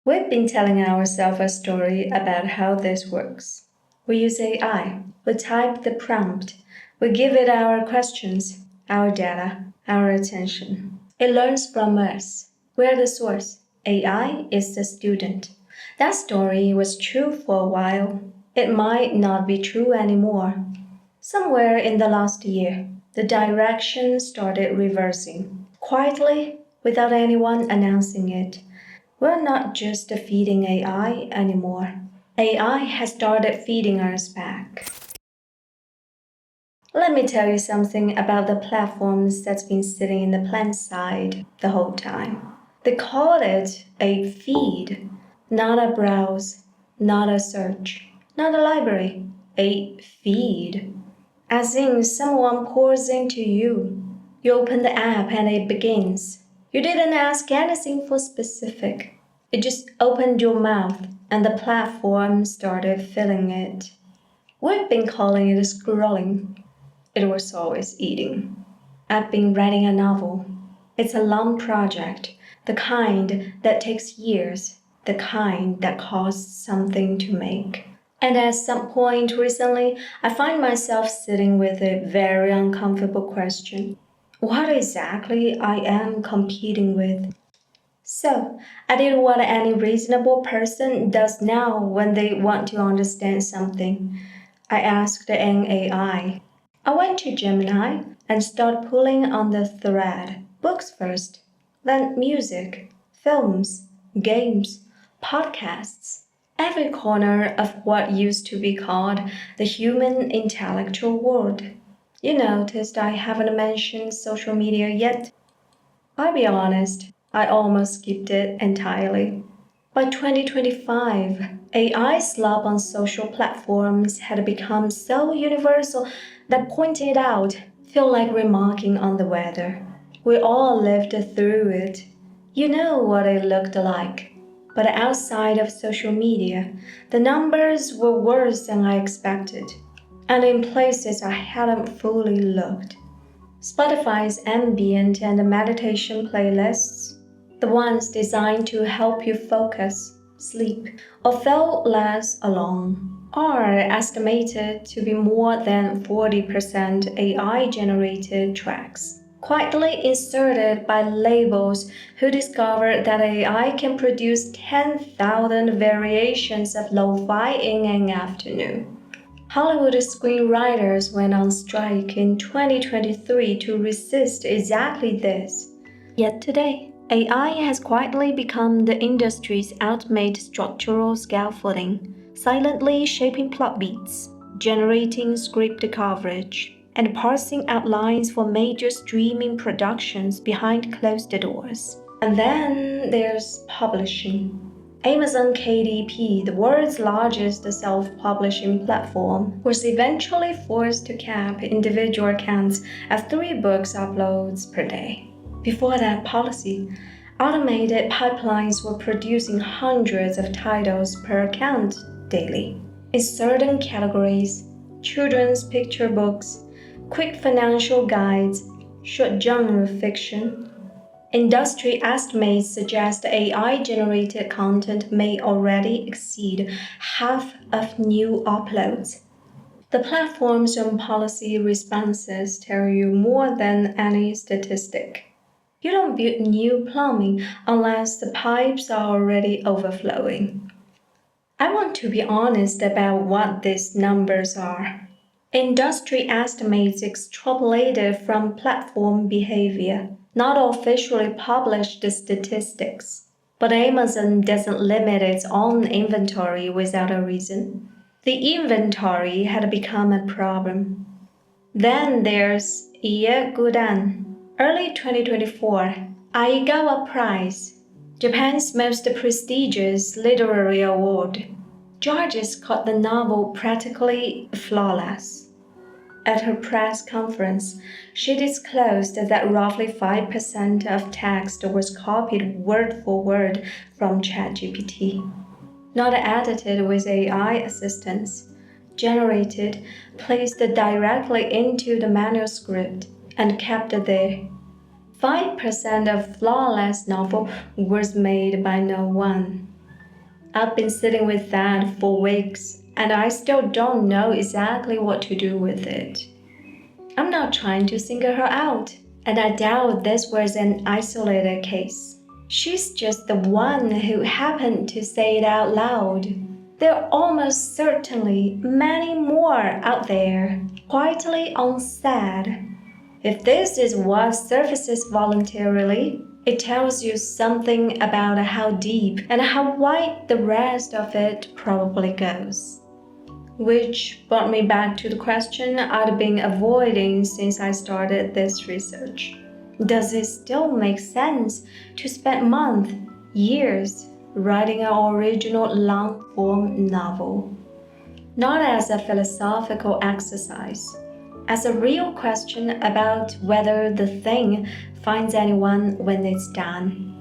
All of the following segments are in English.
We've been telling ourselves a story about how this works. We use AI, we type the prompt, we give it our questions, our data, our attention. It learns from us. We're the source. AI is the student. That story was true for a while. It might not be true anymore. Somewhere in the last year, the direction started reversing. Quietly, without anyone announcing it. We're not just feeding AI anymore. AI has started feeding us back. Let me tell you something about the platforms that's been sitting in the plant side the whole time. They call it a feed, not a browse, not a search, not a library, a feed. As in someone pours into you. You open the app and it begins. You didn't ask anything for specific. You just opened your mouth and the platform started filling it. We've been calling it scrolling. It was always eating. I've been writing a novel. It's a long project, the kind that takes years, the kind that costs something to make. And at some point recently, I find myself sitting with a very uncomfortable question. What exactly I am competing with? So, I did what any reasonable person does now when they want to understand something. I asked an AI. I went to Gemini and started pulling on the thread. Books first, then music, films, games, podcasts. Every corner of what used to be called the human intellectual world. You noticed I haven't mentioned social media yet? I'll be honest, I almost skipped it entirely. By 2025, AI slop on social platforms had become so universal that pointing it out felt like remarking on the weather. We all lived through it. You know what it looked like. But outside of social media, the numbers were worse than I expected, and in places I hadn't fully looked. Spotify's ambient and meditation playlists, the ones designed to help you focus, sleep, or feel less alone, are estimated to be more than 40% AI-generated tracks, quietly inserted by labels who discovered that AI can produce 10,000 variations of lo-fi in an afternoon. Hollywood screenwriters went on strike in 2023 to resist exactly this. Yet today, AI has quietly become the industry's ultimate structural scaffolding, silently shaping plot beats, generating script coverage, and parsing outlines for major streaming productions behind closed doors. And then there's publishing. Amazon KDP, the world's largest self-publishing platform, was eventually forced to cap individual accounts at 3 books uploads per day. Before that policy, automated pipelines were producing hundreds of titles per account daily. In certain categories, children's picture books, quick financial guides, short genre fiction, industry estimates suggest AI-generated content may already exceed half of new uploads. The platform's own policy responses tell you more than any statistic. You don't build new plumbing unless the pipes are already overflowing. I want to be honest about what these numbers are. Industry estimates extrapolated from platform behavior, not officially published statistics. But Amazon doesn't limit its own inventory without a reason. The inventory had become a problem. Then there's Rie Kudan. Early 2024, Aigawa Prize, Japan's most prestigious literary award. Judges called the novel practically flawless. At her press conference, she disclosed that roughly 5% of text was copied word for word from ChatGPT, not edited with AI assistance, generated, placed directly into the manuscript, and kept there. 5% of flawless novel was made by no one. I've been sitting with that for weeks, and I still don't know exactly what to do with it. I'm not trying to single her out, and I doubt this was an isolated case. She's just the one who happened to say it out loud. There are almost certainly many more out there, quietly unsaid. If this is what surfaces voluntarily, it tells you something about how deep and how wide the rest of it probably goes. Which brought me back to the question I'd been avoiding since I started this research. Does it still make sense to spend months, years, writing an original long-form novel? Not as a philosophical exercise, as a real question about whether the thing finds anyone when it's done.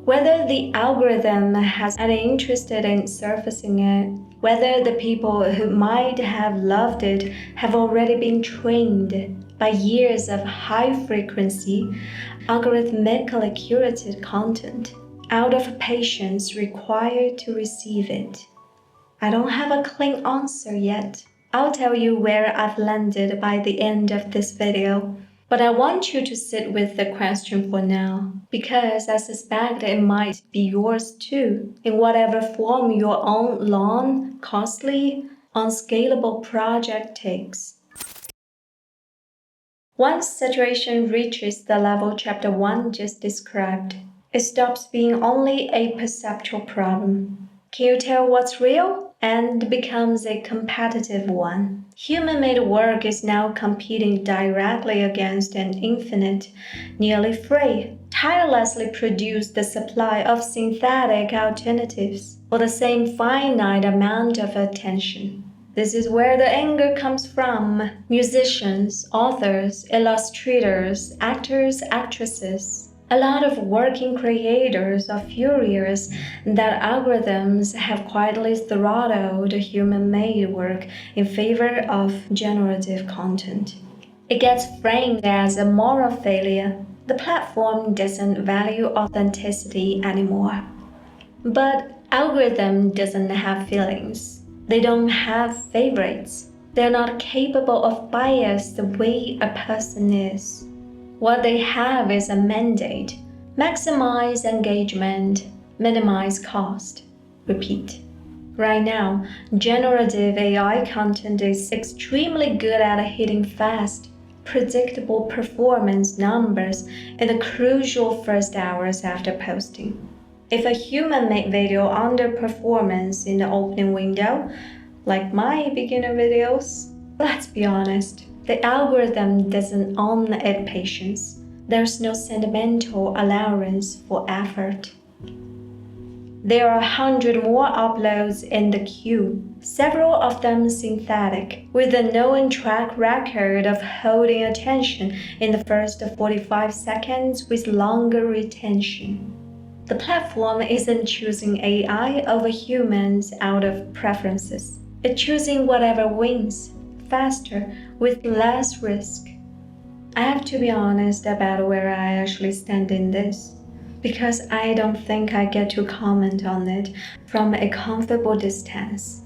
Whether the algorithm has any interest in surfacing it, whether the people who might have loved it have already been trained by years of high-frequency, algorithmically curated content out of patience required to receive it. I don't have a clean answer yet. I'll tell you where I've landed by the end of this video. But I want you to sit with the question for now, because I suspect it might be yours too, in whatever form your own long, costly, unscalable project takes. Once saturation reaches the level Chapter 1 just described, it stops being only a perceptual problem. Can you tell what's real? And becomes a competitive one. Human-made work is now competing directly against an infinite, nearly free, tirelessly produced supply of synthetic alternatives for the same finite amount of attention. This is where the anger comes from. Musicians, authors, illustrators, actors, actresses. A lot of working creators are furious that algorithms have quietly throttled human-made work in favor of generative content. It gets framed as a moral failure. The platform doesn't value authenticity anymore. But algorithm doesn't have feelings. They don't have favorites. They're not capable of bias the way a person is. What they have is a mandate. Maximize engagement, minimize cost. Repeat. Right now, generative AI content is extremely good at hitting fast, predictable performance numbers in the crucial first hours after posting. If a human-made video underperforms in the opening window, like my beginner videos, let's be honest, the algorithm doesn't own its patience. There's no sentimental allowance for effort. There are 100 more uploads in the queue, several of them synthetic, with a known track record of holding attention in the first 45 seconds with longer retention. The platform isn't choosing AI over humans out of preferences. It's choosing whatever wins, faster, with less risk. I have to be honest about where I actually stand in this, because I don't think I get to comment on it from a comfortable distance.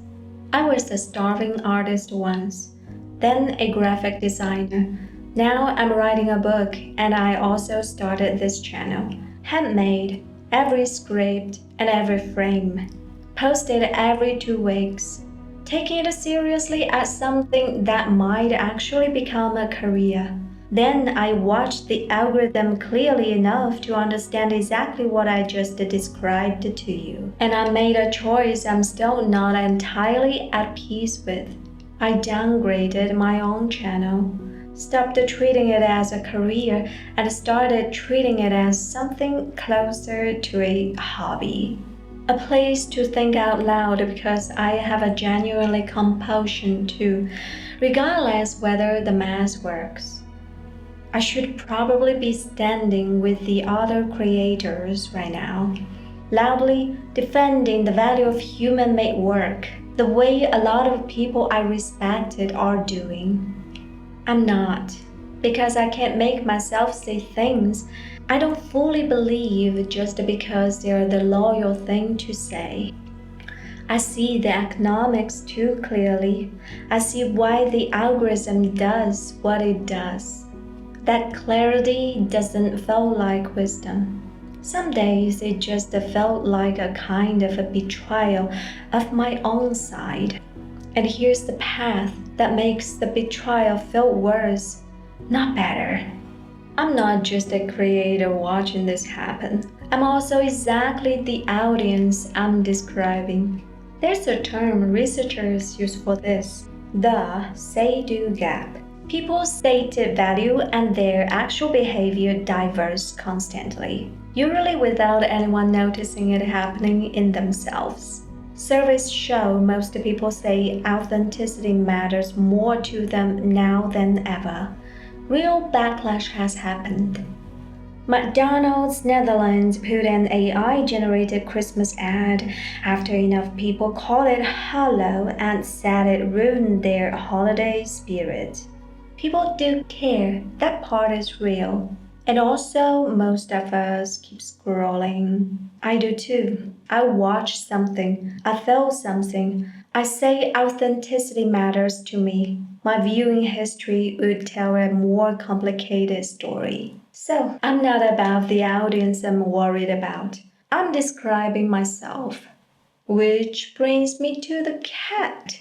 I was a starving artist once, then a graphic designer. Now I'm writing a book, and I also started this channel, handmade, every script and every frame, posted every 2 weeks, taking it seriously as something that might actually become a career. Then I watched the algorithm clearly enough to understand exactly what I just described to you. And I made a choice I'm still not entirely at peace with. I downgraded my own channel, stopped treating it as a career, and started treating it as something closer to a hobby. A place to think out loud because I have a genuinely compulsion to, regardless whether the math works. I should probably be standing with the other creators right now, loudly defending the value of human-made work, the way a lot of people I respected are doing. I'm not, because I can't make myself say things I don't fully believe just because they're the loyal thing to say. I see the economics too clearly. I see why the algorithm does what it does. That clarity doesn't feel like wisdom. Some days it just felt like a kind of a betrayal of my own side. And here's the path that makes the betrayal feel worse, not better. I'm not just a creator watching this happen. I'm also exactly the audience I'm describing. There's a term researchers use for this, the say-do gap. People's stated value and their actual behavior diverge constantly, usually without anyone noticing it happening in themselves. Surveys show most people say authenticity matters more to them now than ever. Real backlash has happened. McDonald's Netherlands put an AI-generated Christmas ad after enough people called it hollow and said it ruined their holiday spirit. People do care, that part is real. And also, most of us keep scrolling. I do too. I watch something, I feel something. I say authenticity matters to me. My viewing history would tell a more complicated story. So, I'm not about the audience I'm worried about. I'm describing myself. Which brings me to the cat.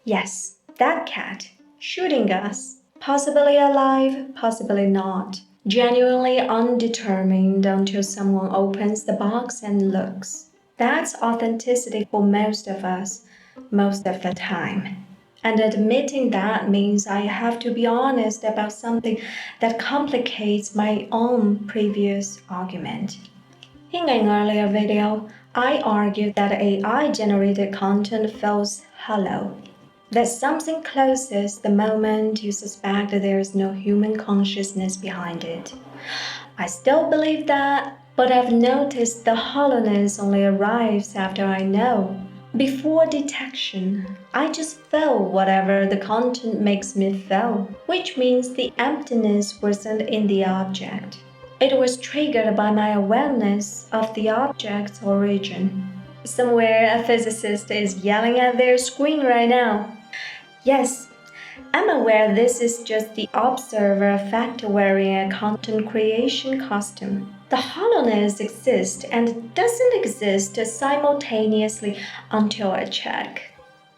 Yes, that cat, shooting us. Possibly alive, possibly not. Genuinely undetermined until someone opens the box and looks. That's authenticity for most of us, most of the time. And admitting that means I have to be honest about something that complicates my own previous argument. In an earlier video, I argued that AI generated content feels hollow. That something closes the moment you suspect that there is no human consciousness behind it. I still believe that, but I've noticed the hollowness only arrives after I know. Before detection, I just feel whatever the content makes me feel, which means the emptiness wasn't in the object. It was triggered by my awareness of the object's origin. Somewhere a physicist is yelling at their screen right now. Yes, I'm aware this is just the observer effect wearing a content creation costume. The hollowness exists and doesn't exist simultaneously until I check.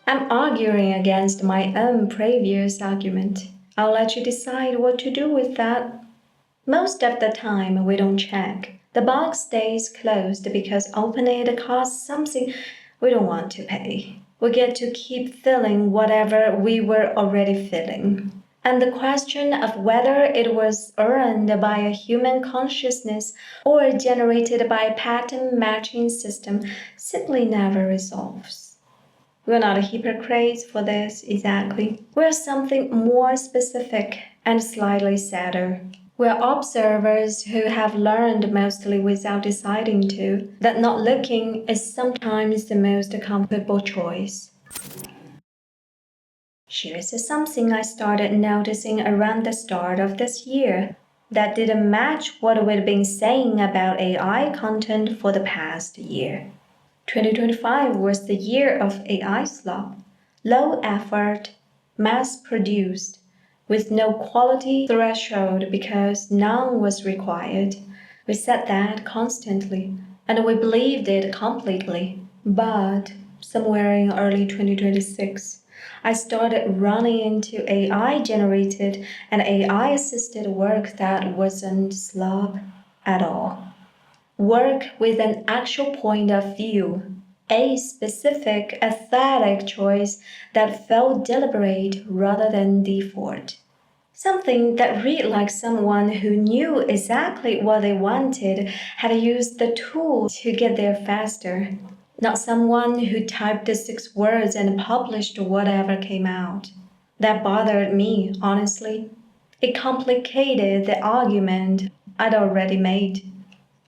I'm arguing against my own previous argument. I'll let you decide what to do with that. Most of the time, we don't check. The box stays closed because opening it costs something we don't want to pay. We get to keep feeling whatever we were already feeling. And the question of whether it was earned by a human consciousness or generated by a pattern matching system simply never resolves. We're not hypocrites for this exactly. We're something more specific and slightly sadder. We're observers who have learned mostly without deciding to, that not looking is sometimes the most comfortable choice. Here's something I started noticing around the start of this year that didn't match what we'd been saying about AI content for the past year. 2025 was the year of AI slop, low effort, mass produced, with no quality threshold because none was required. We said that constantly, and we believed it completely. But somewhere in early 2026, I started running into AI generated and AI assisted work that wasn't slop at all. Work with an actual point of view, a specific aesthetic choice that felt deliberate rather than default. Something that read like someone who knew exactly what they wanted had used the tool to get there faster, not someone who typed the 6 words and published whatever came out. That bothered me, honestly. It complicated the argument I'd already made.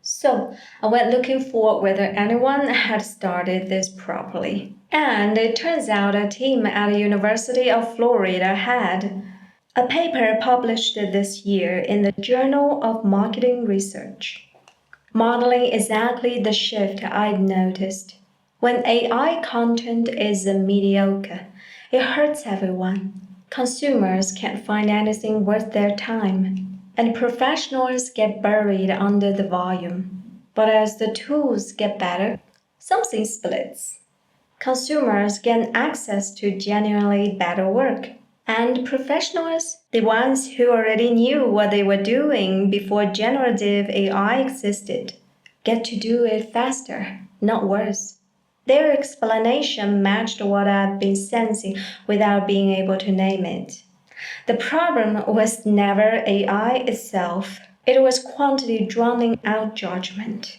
So I went looking for whether anyone had started this properly. And it turns out a team at the University of Florida had. A paper published this year in the Journal of Marketing Research, modeling exactly the shift I'd noticed. When AI content is mediocre, it hurts everyone. Consumers can't find anything worth their time, and professionals get buried under the volume. But as the tools get better, something splits. Consumers gain access to genuinely better work. And professionals, the ones who already knew what they were doing before generative AI existed, get to do it faster, not worse. Their explanation matched what I've been sensing without being able to name it. The problem was never AI itself, it was quantity drowning out judgment.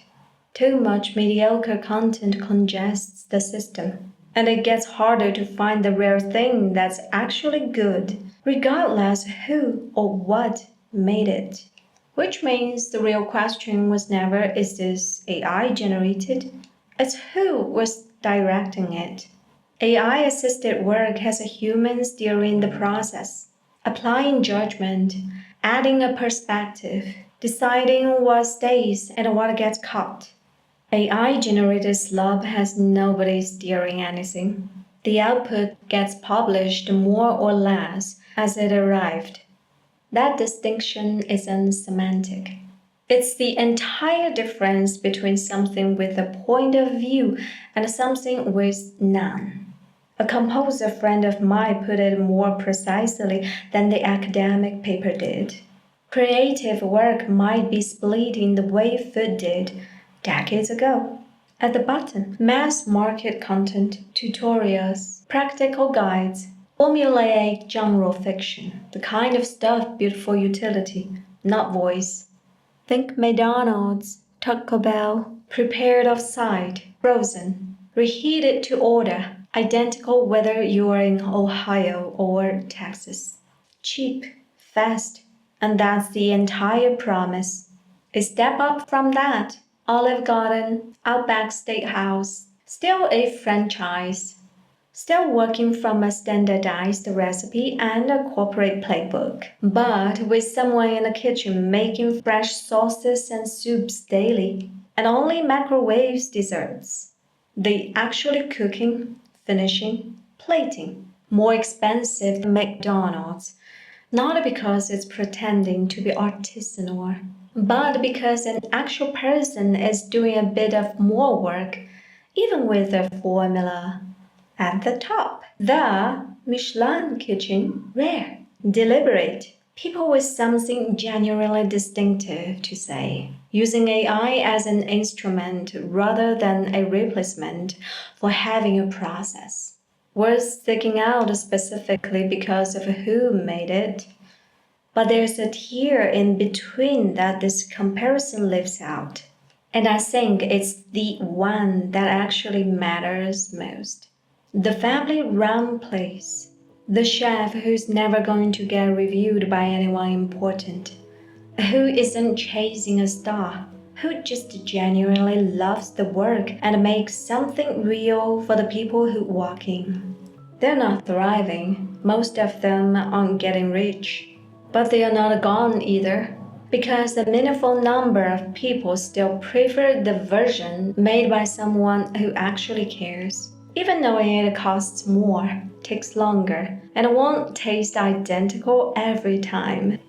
Too much mediocre content congests the system, and it gets harder to find the rare thing that's actually good, regardless who or what made it. Which means the real question was never, is this AI generated? It's who was directing it. AI assisted work has a human steering the process, applying judgment, adding a perspective, deciding what stays and what gets cut. AI generated slop has nobody steering anything. The output gets published more or less as it arrived. That distinction isn't semantic. It's the entire difference between something with a point of view and something with none. A composer friend of mine put it more precisely than the academic paper did. Creative work might be split in the way food did decades ago. At the bottom, mass market content, tutorials, practical guides, formulaic genre fiction, the kind of stuff built for utility, not voice. Think McDonald's, Taco Bell, prepared off-site, frozen, reheated to order, identical whether you are in Ohio or Texas. Cheap, fast, and that's the entire promise. A step up from that, Olive Garden, Outback Steakhouse, still a franchise. Still working from a standardized recipe and a corporate playbook, but with someone in the kitchen making fresh sauces and soups daily, and only microwaves desserts. They actually cooking, finishing, plating. More expensive than McDonald's, not because it's pretending to be artisanal, but because an actual person is doing a bit of more work, even with a formula. At the top, the Michelin kitchen, rare, deliberate, people with something genuinely distinctive to say, using AI as an instrument rather than a replacement for having a process. Worth sticking out specifically because of who made it. But there's a tier in between that this comparison lives out. And I think it's the one that actually matters most. The family-run place. The chef who's never going to get reviewed by anyone important. Who isn't chasing a star. Who just genuinely loves the work and makes something real for the people who walk in. They're not thriving. Most of them aren't getting rich. But they are not gone either. Because a meaningful number of people still prefer the version made by someone who actually cares. Even knowing it costs more, takes longer, and won't taste identical every time.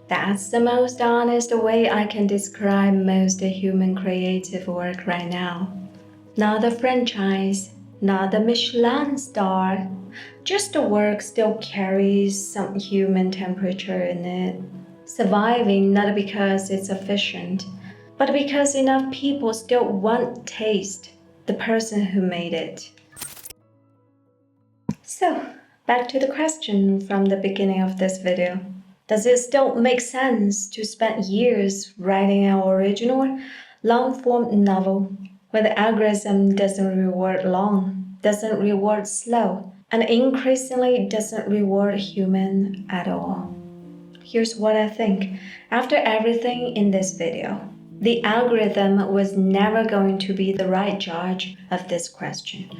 That's the most honest way I can describe most human creative work right now. Not the franchise, not the Michelin star, just the work still carries some human temperature in it. Surviving not because it's efficient, but because enough people still want taste, the person who made it. So, back to the question from the beginning of this video. Does it still make sense to spend years writing an original, long-form novel when the algorithm doesn't reward long, doesn't reward slow, and increasingly doesn't reward human at all? Here's what I think. After everything in this video, the algorithm was never going to be the right judge of this question.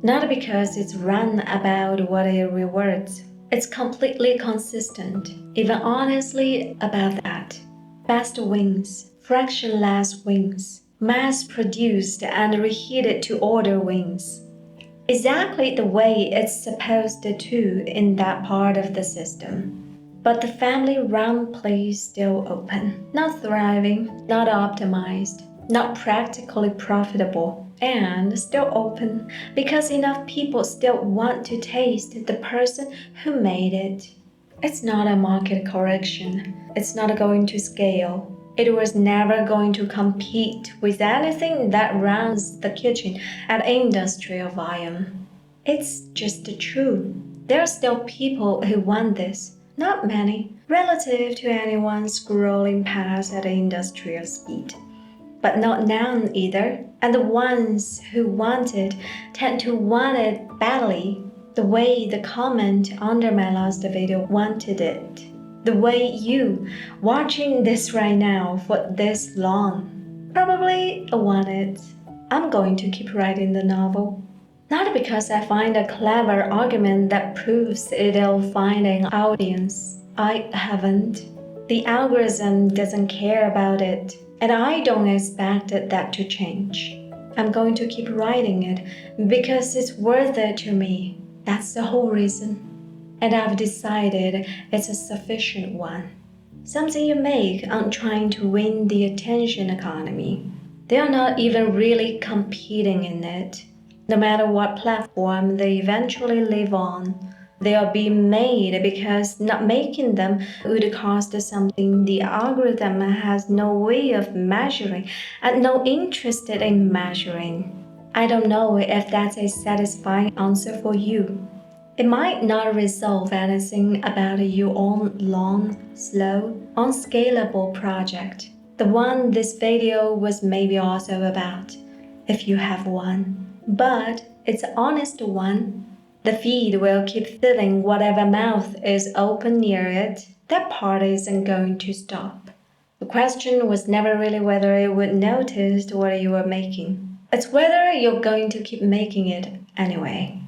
Not because it's run about what it rewards. It's completely consistent, even honestly about that. Fast wins, fractionless wins. mass-produced and reheated to order wings. Exactly the way it's supposed to in that part of the system. But the family-run place still open, not thriving, not optimized, not practically profitable, and still open because enough people still want to taste the person who made it. It's not a market correction. It's not going to scale. It was never going to compete with anything that runs the kitchen at industrial volume. It's just true. There are still people who want this. Not many, relative to anyone scrolling past at industrial speed. But not none either. And the ones who want it tend to want it badly, the way the comment under my last video wanted it. The way you, watching this right now for this long, probably want it. I'm going to keep writing the novel. Not because I find a clever argument that proves it'll find an audience. I haven't. The algorithm doesn't care about it, and I don't expect that to change. I'm going to keep writing it because it's worth it to me. That's the whole reason. And I've decided it's a sufficient one. Something you make on trying to win the attention economy. They are not even really competing in it. No matter what platform they eventually live on, they are being made because not making them would cost something the algorithm has no way of measuring and no interest in measuring. I don't know if that's a satisfying answer for you. It might not resolve anything about your own long, slow, unscalable project. The one this video was maybe also about, if you have one. But it's an honest one. The feed will keep filling whatever mouth is open near it. That part isn't going to stop. The question was never really whether it would notice what you were making. It's whether you're going to keep making it anyway.